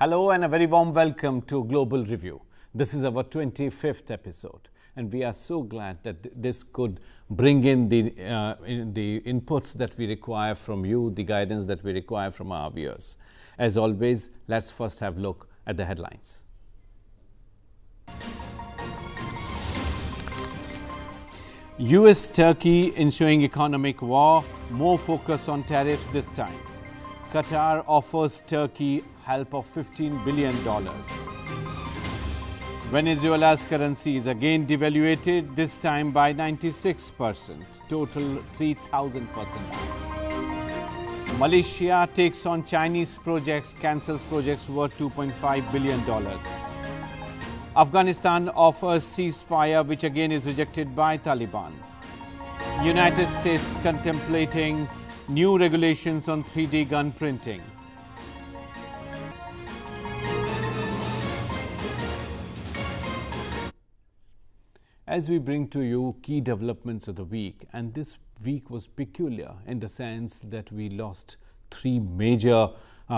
Hello and a very warm welcome to Global Review. This is our 25th episode and we are so glad that this could bring in the inputs that we require from you, the guidance that we require from our viewers. As always, let's first have a look at the headlines. US-Turkey ensuing economic war, more focus on tariffs this time. Qatar offers Turkey help of $15 billion. Venezuela's currency is again devaluated, this time by 96%, total 3,000%. Malaysia takes on Chinese projects, cancels projects worth $2.5 billion. Afghanistan offers ceasefire, which again is rejected by Taliban. United States contemplating new regulations on 3D gun printing. As we bring to you key developments of the week, and this week was peculiar in the sense that we lost three major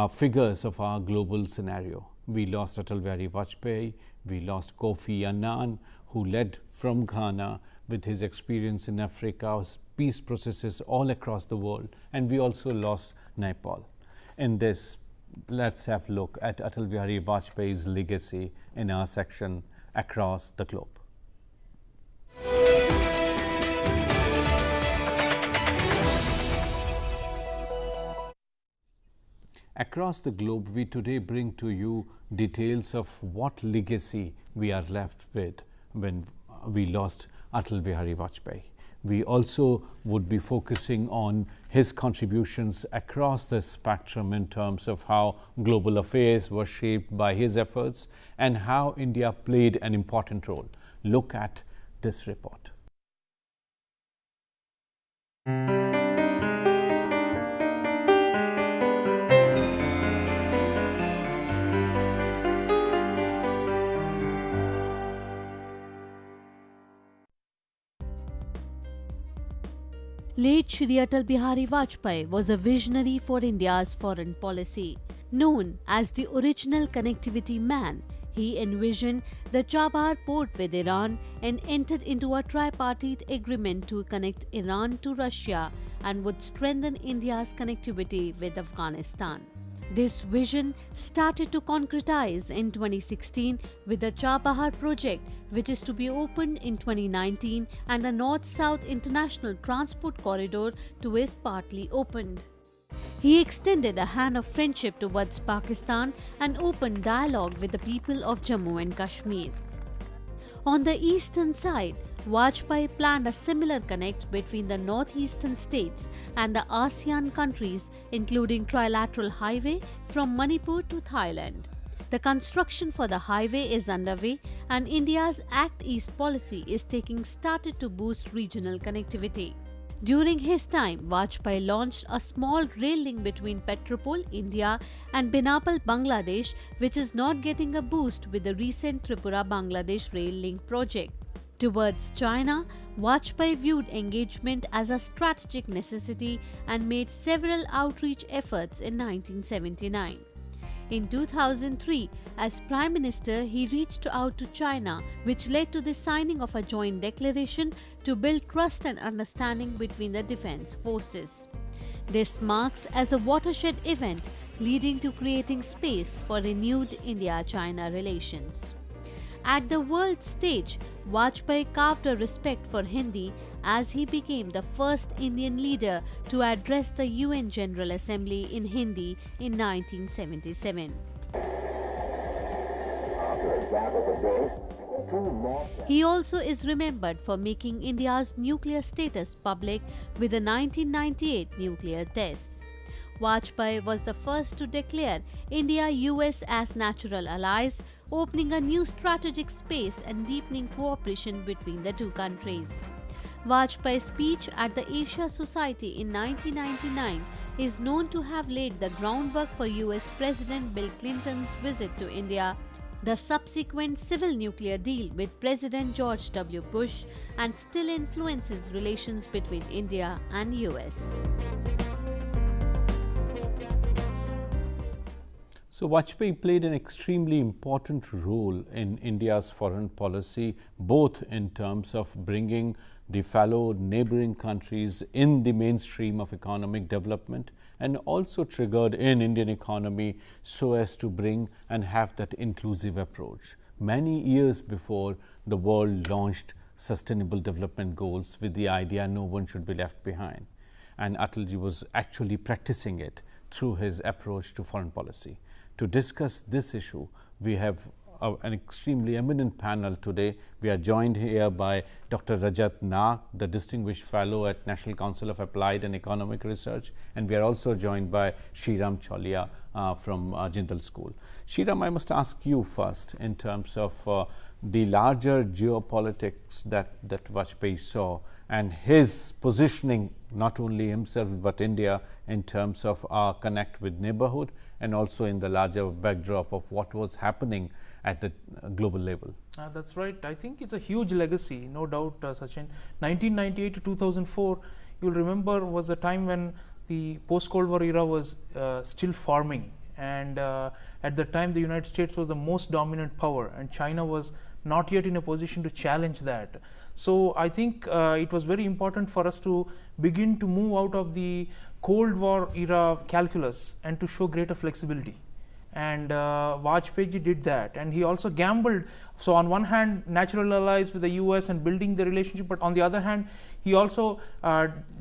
figures of our global scenario. We lost Vajpayee, we lost Kofi Annan, who led from Ghana with his experience in Africa, peace processes all across the world, and we also lost Nepal. In this, let's have a look at Atal Bihari Vajpayee's legacy in our section Across the Globe. Across the globe, we today bring to you details of what legacy we are left with when we lost Atal Bihari Vajpayee. We also would be focusing on his contributions across the spectrum in terms of how global affairs were shaped by his efforts and how India played an important role. Look at this report. Late Shri Atal Bihari Vajpayee was a visionary for India's foreign policy. Known as the original connectivity man, he envisioned the Chabahar port with Iran and entered into a tripartite agreement to connect Iran to Russia and would strengthen India's connectivity with Afghanistan. This vision started to concretize in 2016 with the Chabahar project, which is to be opened in 2019, and a North-South international transport corridor to is partly opened. He extended a hand of friendship towards Pakistan and opened dialogue with the people of Jammu and Kashmir. On the eastern side, Vajpayee planned a similar connect between the northeastern states and the ASEAN countries, including trilateral highway from Manipur to Thailand. The construction for the highway is underway and India's Act East policy is started to boost regional connectivity. During his time, Vajpayee launched a small rail link between Petropol, India and Benapal, Bangladesh, which is not getting a boost with the recent Tripura-Bangladesh rail link project. Towards China, Vajpayee viewed engagement as a strategic necessity and made several outreach efforts in 1979. In 2003, as Prime Minister, he reached out to China, which led to the signing of a joint declaration to build trust and understanding between the defense forces. This marks as a watershed event leading to creating space for renewed India-China relations. At the world stage, Vajpayee carved a respect for Hindi as he became the first Indian leader to address the UN General Assembly in Hindi in 1977. He also is remembered for making India's nuclear status public with the 1998 nuclear tests. Vajpayee was the first to declare India-US as natural allies, opening a new strategic space and deepening cooperation between the two countries. Vajpayee's speech at the Asia Society in 1999 is known to have laid the groundwork for US President Bill Clinton's visit to India, the subsequent civil nuclear deal with President George W. Bush, and still influences relations between India and US. So Vajpayee played an extremely important role in India's foreign policy, both in terms of bringing the fellow neighboring countries in the mainstream of economic development, and also triggered in Indian economy so as to bring and have that inclusive approach. Many years before the world launched Sustainable Development Goals with the idea no one should be left behind. And Atalji was actually practicing it through his approach to foreign policy. To discuss this issue, we have an extremely eminent panel today. We are joined here by Dr. Rajat, the Distinguished Fellow at National Council of Applied and Economic Research, and we are also joined by Shri from Jindal School. Shri, I must ask you first in terms of the larger geopolitics that Vajpayee saw and his positioning, not only himself but India, in terms of our connect with neighborhood and also in the larger backdrop of what was happening at the global level. That's right. I think it's a huge legacy, no doubt, Sachin. 1998 to 2004, you'll remember, was a time when the post-Cold War era was still forming, and at the time the United States was the most dominant power and China was not yet in a position to challenge that. So I think it was very important for us to begin to move out of the Cold War era calculus and to show greater flexibility. And Vajpayee did that, and he also gambled. So on one hand, natural allies with the US and building the relationship, but on the other hand, he also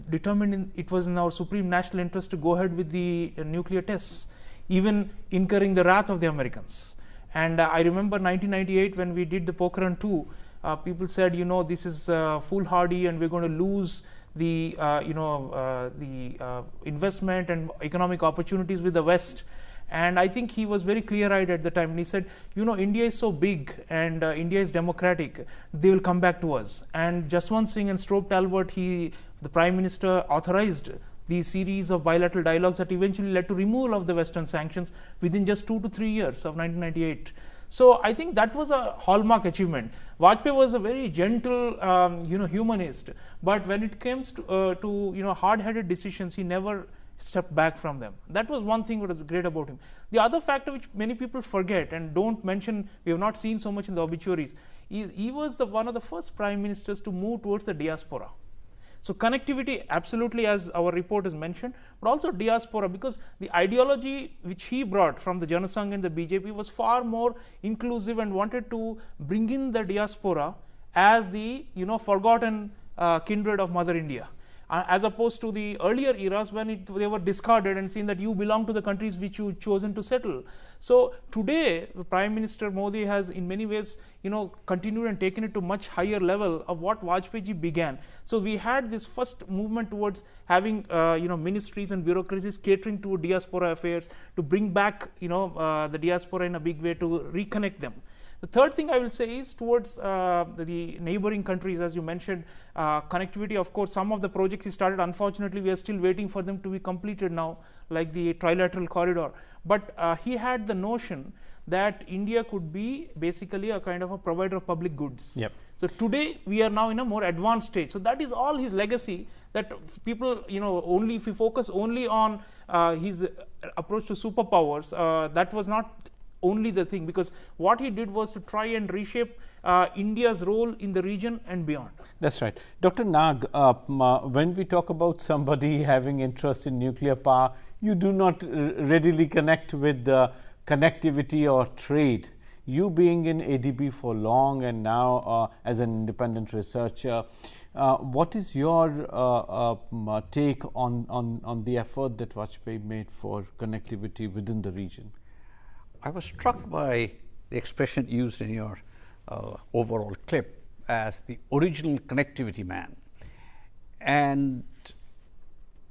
determined it was in our supreme national interest to go ahead with the nuclear tests, even incurring the wrath of the Americans. And I remember 1998 when we did the Pokhran 2, people said, you know, this is foolhardy and we're going to lose the investment and economic opportunities with the West. And I think he was very clear-eyed at the time, and he said, you know, India is so big and India is democratic, they will come back to us. And Jaswant Singh and Strobe Talbot, the Prime Minister, authorized the series of bilateral dialogues that eventually led to removal of the Western sanctions within just 2 to 3 years of 1998. So I think that was a hallmark achievement. Vajpayee was a very gentle, humanist, but when it comes to hard-headed decisions, he never stepped back from them. That was one thing that was great about him. The other factor which many people forget and don't mention, we have not seen so much in the obituaries, is he was one of the first prime ministers to move towards the diaspora. So connectivity, absolutely, as our report has mentioned, but also diaspora, because the ideology which he brought from the Janasangh and the BJP was far more inclusive and wanted to bring in the diaspora as the forgotten kindred of Mother India. As opposed to the earlier eras when they were discarded and seen that you belong to the countries which you chosen to settle. So today, Prime Minister Modi has in many ways, continued and taken it to much higher level of what Vajpayee began. So we had this first movement towards having, ministries and bureaucracies catering to diaspora affairs, to bring back, the diaspora in a big way, to reconnect them. The third thing I will say is towards the neighboring countries, as you mentioned, connectivity. Of course, some of the projects he started, unfortunately, we are still waiting for them to be completed now, like the trilateral corridor. But he had the notion that India could be basically a kind of a provider of public goods. Yep. So today we are now in a more advanced stage. So that is all his legacy, that people, only if we focus only on his approach to superpowers, that was not only the thing, because what he did was to try and reshape India's role in the region and beyond. That's right. Dr. Nag, when we talk about somebody having interest in nuclear power, you do not readily connect with connectivity or trade. You being in ADB for long and now as an independent researcher, what is your take on the effort that Vajpayee made for connectivity within the region? I was struck by the expression used in your overall clip as the original connectivity man. And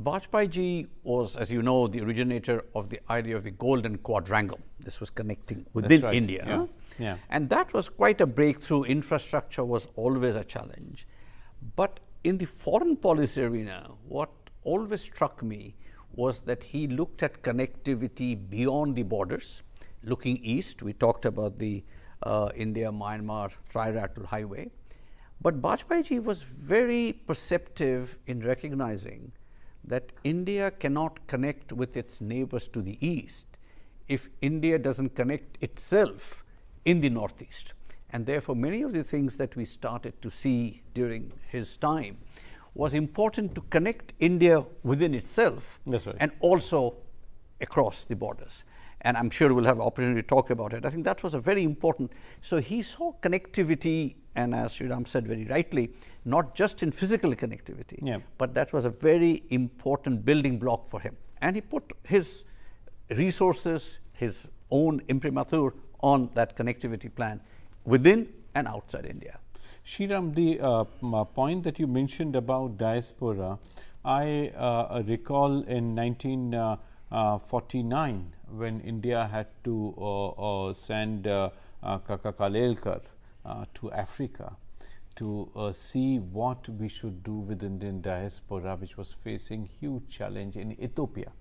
Vajpayee ji was, as you know, the originator of the idea of the golden quadrangle. This was connecting within India. Yeah. Yeah. And that was quite a breakthrough. Infrastructure was always a challenge. But in the foreign policy arena, what always struck me was that he looked at connectivity beyond the borders. Looking east, we talked about the India-Myanmar trilateral highway. But Vajpayee ji was very perceptive in recognizing that India cannot connect with its neighbors to the east if India doesn't connect itself in the Northeast. And therefore, many of the things that we started to see during his time was important to connect India within itself. That's right. And also across the borders. And I'm sure we'll have opportunity to talk about it. I think that was a very important. So he saw connectivity, and as Sriram said very rightly, not just in physical connectivity, Yeah. but that was a very important building block for him. And he put his resources, his own imprimatur on that connectivity plan within and outside India. Shriram, the point that you mentioned about diaspora, I recall in 1949 when India had to send Kaka Kalelkar to Africa to see what we should do with Indian diaspora, which was facing huge challenge in Ethiopia.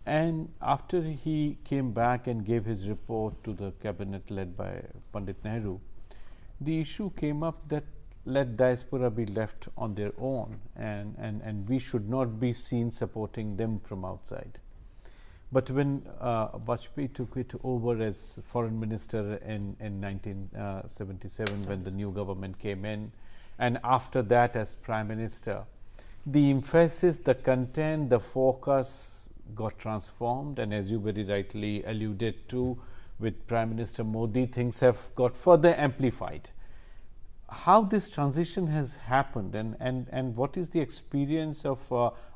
And after he came back and gave his report to the cabinet led by Pandit Nehru, the issue came up that let diaspora be left on their own, and we should not be seen supporting them from outside. But when Vajpayee took it over as foreign minister in 1977, when the new government came in, and after that as prime minister, the emphasis, the content, the focus got transformed, and as you very rightly alluded to, with Prime Minister Modi, things have got further amplified. How this transition has happened, and what is the experience of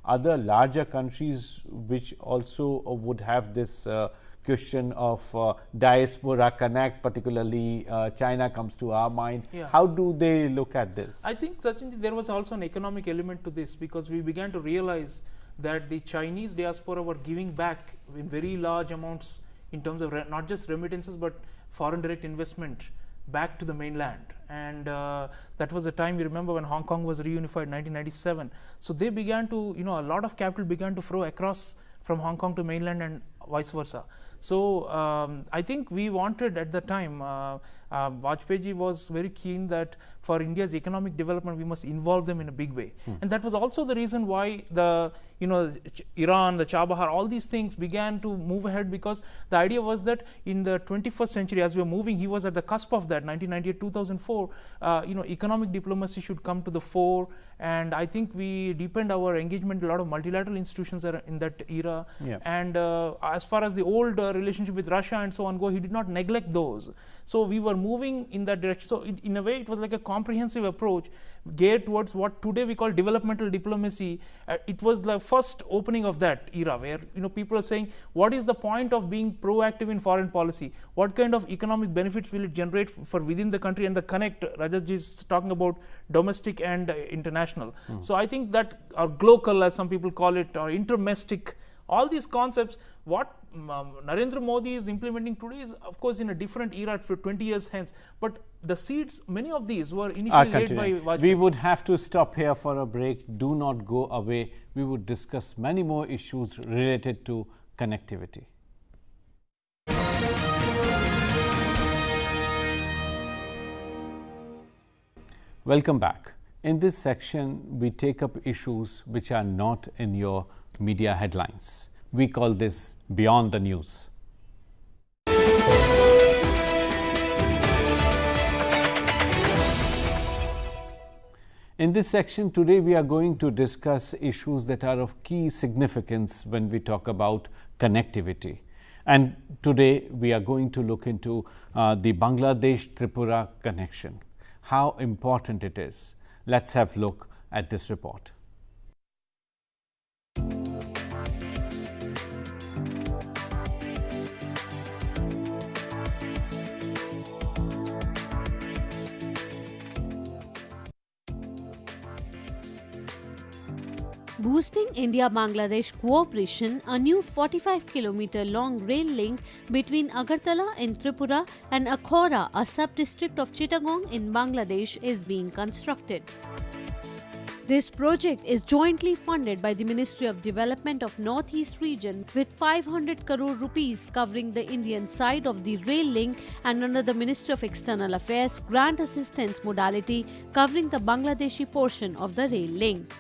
other larger countries which also would have this question of diaspora connect, particularly China comes to our mind. Yeah. How do they look at this? I think, Sachin, there was also an economic element to this, because we began to realize that the Chinese diaspora were giving back in very large amounts in terms of not just remittances but foreign direct investment back to the mainland. And that was the time, we remember, when Hong Kong was reunified in 1997. So they began to, a lot of capital began to flow across from Hong Kong to mainland and vice versa. So I think we wanted at the time, Vajpayee ji was very keen that for India's economic development we must involve them in a big way. And that was also the reason why the Iran, the Chabahar, all these things began to move ahead, because the idea was that in the 21st century, as we were moving, he was at the cusp of that, 1998, 2004, economic diplomacy should come to the fore. And I think we deepened our engagement, a lot of multilateral institutions are in that era. Yeah. And as far as the old relationship with Russia and so on go, he did not neglect those. So we were moving in that direction. So in a way, it was like a comprehensive approach geared towards what today we call developmental diplomacy. It was the first opening of that era, where people are saying, what is the point of being proactive in foreign policy? What kind of economic benefits will it generate for within the country? And the connect, Rajat ji is talking about domestic and international. So I think that, or glocal as some people call it, or intermestic, all these concepts, what Narendra Modi is implementing today is, of course, in a different era for 20 years hence. But the seeds, many of these were initially laid by Vajpayee. We would have to stop here for a break. Do not go away. We would discuss many more issues related to connectivity. Welcome back. In this section, we take up issues which are not in your media headlines. We call this Beyond the News. In this section today, we are going to discuss issues that are of key significance when we talk about connectivity. And today, we are going to look into the Bangladesh-Tripura connection, how important it is. Let's have a look at this report. Boosting India-Bangladesh cooperation, a new 45-kilometer long rail link between Agartala in Tripura and Akhora, a sub-district of Chittagong in Bangladesh, is being constructed. This project is jointly funded by the Ministry of Development of Northeast Region with 500 crore rupees covering the Indian side of the rail link, and under the Ministry of External Affairs grant assistance modality covering the Bangladeshi portion of the rail link.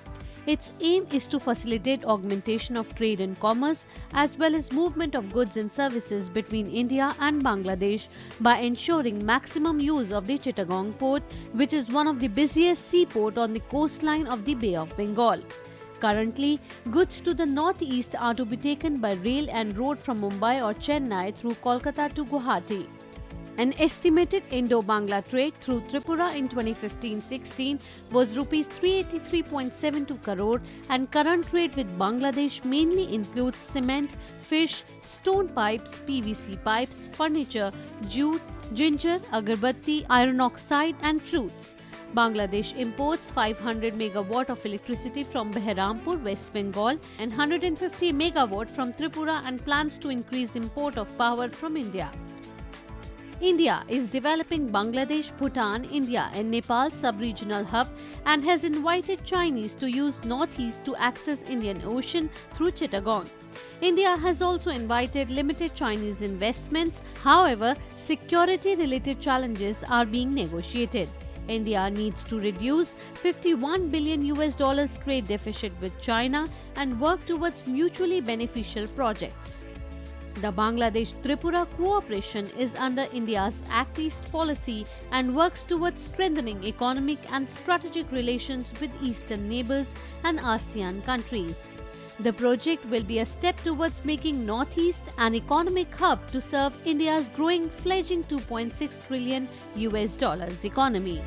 Its aim is to facilitate augmentation of trade and commerce as well as movement of goods and services between India and Bangladesh by ensuring maximum use of the Chittagong port, which is one of the busiest seaport on the coastline of the Bay of Bengal. Currently, goods to the northeast are to be taken by rail and road from Mumbai or Chennai through Kolkata to Guwahati. An estimated Indo-Bangla trade through Tripura in 2015-16 was Rs 383.72 crore, and current trade with Bangladesh mainly includes cement, fish, stone pipes, PVC pipes, furniture, jute, ginger, agarbatti, iron oxide and fruits. Bangladesh imports 500 megawatt of electricity from Behrampur, West Bengal and 150 megawatt from Tripura and plans to increase import of power from India. India is developing Bangladesh, Bhutan, India and Nepal sub-regional hub and has invited Chinese to use northeast to access Indian Ocean through Chittagong. India has also invited limited Chinese investments. However, security-related challenges are being negotiated. India needs to reduce $51 billion trade deficit with China and work towards mutually beneficial projects. The Bangladesh-Tripura cooperation is under India's Act East policy and works towards strengthening economic and strategic relations with eastern neighbours and ASEAN countries. The project will be a step towards making Northeast an economic hub to serve India's growing fledgling $2.6 trillion economy.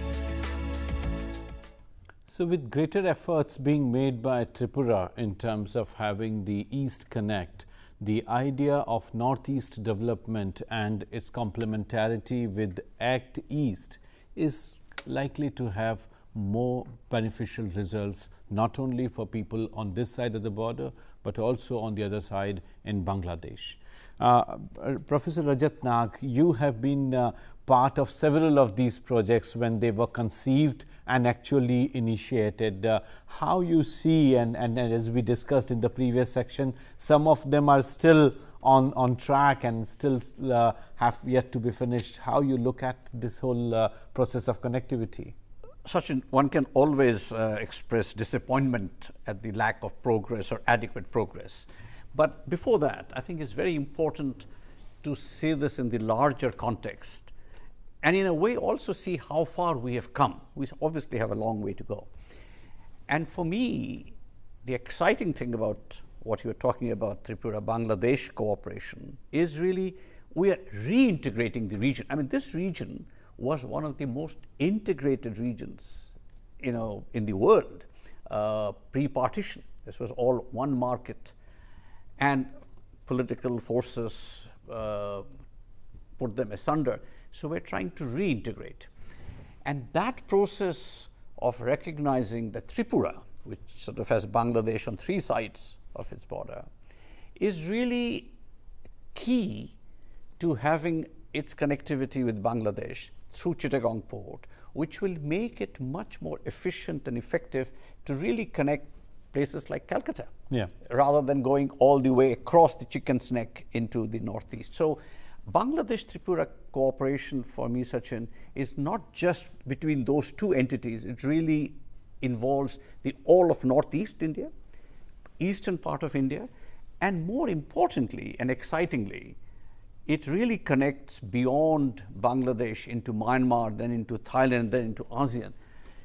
So with greater efforts being made by Tripura in terms of having the East Connect, the idea of Northeast development and its complementarity with Act East is likely to have more beneficial results, not only for people on this side of the border, but also on the other side in Bangladesh. Professor Rajat Nag, you have been part of several of these projects when they were conceived and actually initiated. How you see, and as we discussed in the previous section, some of them are still on track and still have yet to be finished. How you look at this whole process of connectivity? Sachin, one can always express disappointment at the lack of progress or adequate progress. But before that, I think it's very important to see this in the larger context and in a way also see how far we have come. We obviously have a long way to go. And for me, the exciting thing about what you were talking about, Tripura-Bangladesh cooperation, is really we are reintegrating the region. I mean, this region was one of the most integrated regions, in the world pre-partition. This was all one market, and political forces put them asunder. So we're trying to reintegrate, and that process of recognizing that Tripura, which sort of has Bangladesh on three sides of its border, is really key to having its connectivity with Bangladesh through Chittagong port, which will make it much more efficient and effective to really connect places like Calcutta, rather than going all the way across the chicken's neck into the northeast. So Bangladesh-Tripura cooperation for me, Sachin, is not just between those two entities. It really involves the all of northeast India, eastern part of India, and more importantly and excitingly, it really connects beyond Bangladesh into Myanmar, then into Thailand, then into ASEAN.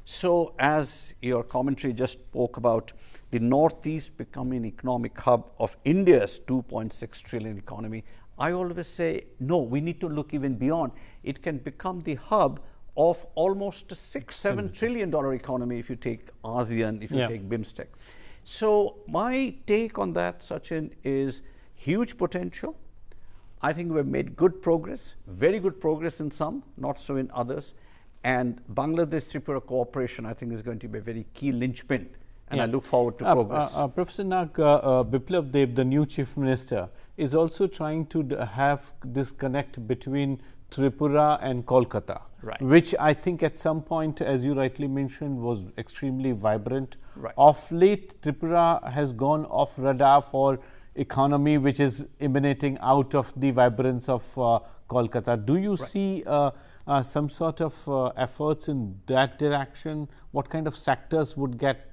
So as your commentary just spoke about, the Northeast becoming an economic hub of India's $2.6 trillion economy, I always say, no, we need to look even beyond. It can become the hub of almost a $6-7 trillion economy if you take ASEAN, if you take BIMSTEC. So my take on that, Sachin, is huge potential. I think we've made good progress, very good progress in some, not so in others. And Bangladesh-Tripura cooperation, I think, is going to be a very key linchpin. And I look forward to progress. Professor Nag, Biplab Deb, the new Chief Minister, is also trying to have this connect between Tripura and Kolkata, which I think at some point, as you rightly mentioned, was extremely vibrant. Of late, Tripura has gone off radar for economy, which is emanating out of the vibrance of Kolkata. Do you see some sort of efforts in that direction? What kind of sectors would get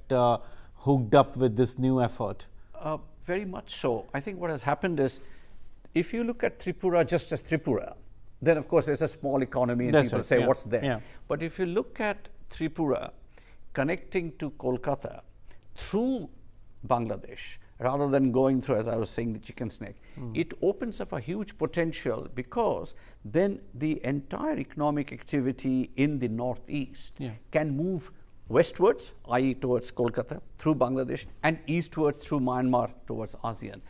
hooked up with this new effort? Very much so. I think what has happened is, if you look at Tripura just as Tripura, then of course it's a small economy and That's people right, say, yeah, what's there? yeah. But if you look at Tripura connecting to Kolkata through Bangladesh, rather than going through, as I was saying, the chicken snake, it opens up a huge potential, because then the entire economic activity in the northeast Yeah. can move westwards, i.e. towards Kolkata, through Bangladesh, and eastwards through Myanmar towards ASEAN.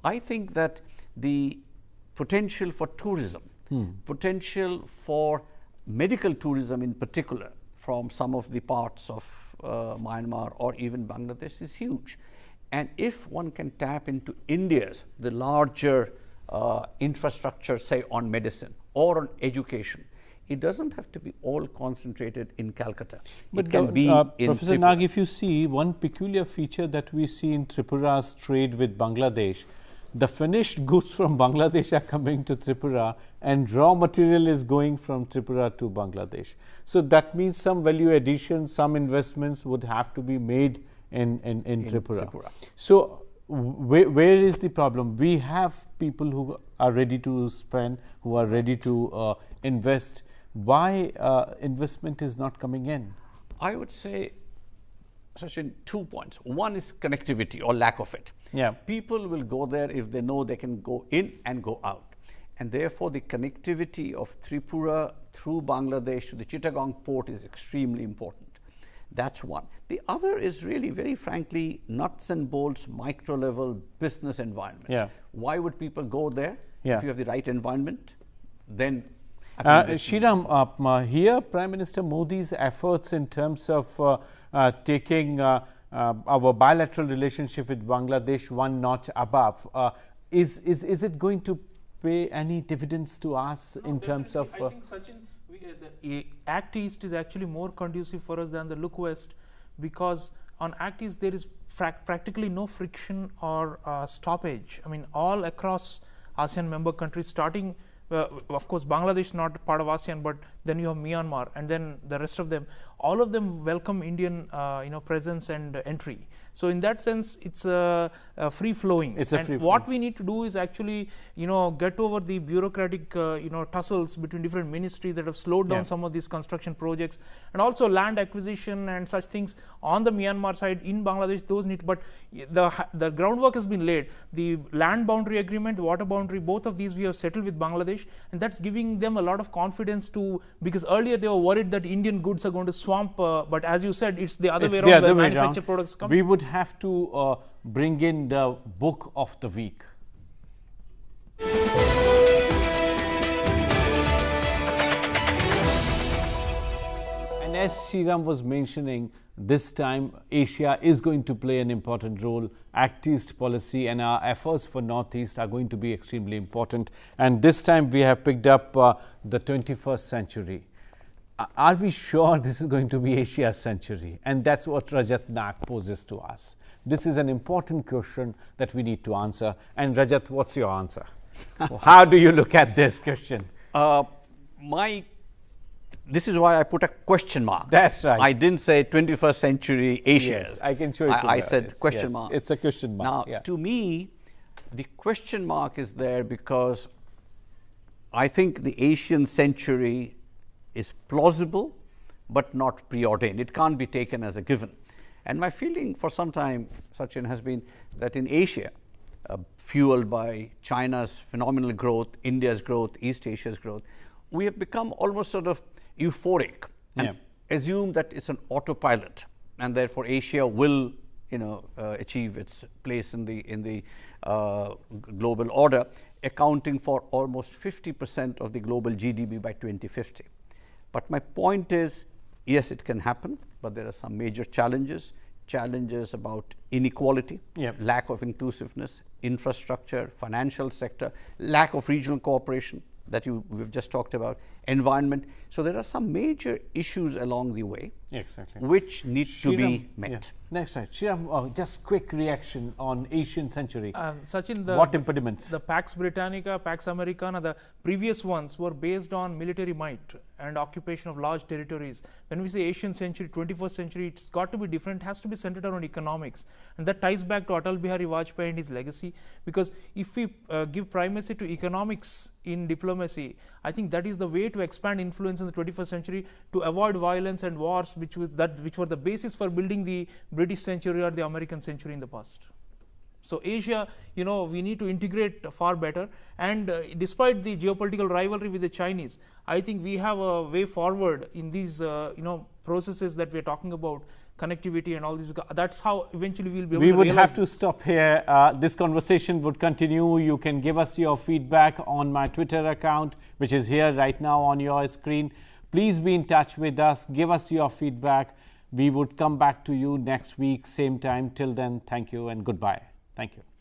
I think that the potential for tourism, potential for medical tourism in particular from some of the parts of Myanmar or even Bangladesh is huge. And if one can tap into India's, the larger infrastructure, say on medicine or on education, it doesn't have to be all concentrated in Calcutta. But it can be in Professor Tripura. Nag, if you see one peculiar feature that we see in Tripura's trade with Bangladesh, the finished goods from Bangladesh are coming to Tripura and raw material is going from Tripura to Bangladesh. So that means some value addition, some investments would have to be made in Tripura. So where is the problem? We have people who are ready to spend, who are ready to invest. Why investment is not coming in? I would say, Sachin, 2 points. One is connectivity or lack of it. Yeah. People will go there if they know they can go in and go out. And therefore, the connectivity of Tripura through Bangladesh to the Chittagong port is extremely important. That's one. The other is really, very frankly, nuts and bolts, micro level business environment. Yeah. Why would people go there? Yeah. If you have the right environment, then Shriram, here Prime Minister Modi's efforts in terms of taking our bilateral relationship with Bangladesh one notch above, is it going to pay any dividends to us in terms of? I think, Sachin, the Act East is actually more conducive for us than the Look West, because on Act East there is practically no friction or stoppage. I mean, all across ASEAN member countries, starting of course Bangladesh not part of ASEAN, but then you have Myanmar and then the rest of them, all of them welcome Indian presence and entry. So in that sense, it's free flowing. What we need to do is actually get over the bureaucratic tussles between different ministries that have slowed down some of these construction projects, and also land acquisition and such things on the Myanmar side. In Bangladesh, those need, but the groundwork has been laid. The land boundary agreement, water boundary, both of these we have settled with Bangladesh, and that's giving them a lot of confidence to, because earlier they were worried that Indian goods are going to swamp, but as you said, it's the other way around, where manufactured products come. We would have to bring in the book of the week. And as Shriram was mentioning, this time Asia is going to play an important role. Act East policy and our efforts for Northeast are going to be extremely important. And this time we have picked up the 21st century. Are we sure this is going to be Asia's century? And that's what Rajat Nag poses to us. This is an important question that we need to answer. And Rajat, what's your answer? How do you look at this question? This is why I put a question mark. That's right. I didn't say 21st century Asia. Yes, I can show it to you. I said question mark. It's a question mark. Now, to me, the question mark is there because I think the Asian century is plausible, but not preordained. It can't be taken as a given. And my feeling for some time, Sachin, has been that in Asia, fueled by China's phenomenal growth, India's growth, East Asia's growth, we have become almost sort of euphoric and assume that it's an autopilot, and therefore Asia will, achieve its place in the global order, accounting for almost 50% of the global GDP by 2050. But my point is, yes, it can happen, but there are some major challenges about inequality, lack of inclusiveness, infrastructure, financial sector, lack of regional cooperation that we've just talked about, environment. So there are some major issues along the way, Exactly. which need to be met. Yeah. Next slide. Shriram, just quick reaction on Asian century. Sachin, What impediments? The Pax Britannica, Pax Americana, the previous ones were based on military might and occupation of large territories. When we say Asian century, 21st century, it's got to be different, it has to be centered around economics. And that ties back to Atal Bihari Vajpayee and his legacy, because if we give primacy to economics in diplomacy, I think that is the way to expand influence in the 21st century, to avoid violence and wars, which were the basis for building the British century or the American century in the past. So Asia, we need to integrate far better, and despite the geopolitical rivalry with the Chinese, I think we have a way forward in these processes that we are talking about, connectivity and all this. That's how eventually we'll be able to We would realize have to stop here. This conversation would continue. You can give us your feedback on my Twitter account, which is here right now on your screen. Please be in touch with us. Give us your feedback. We would come back to you next week, same time. Till then, thank you and goodbye. Thank you.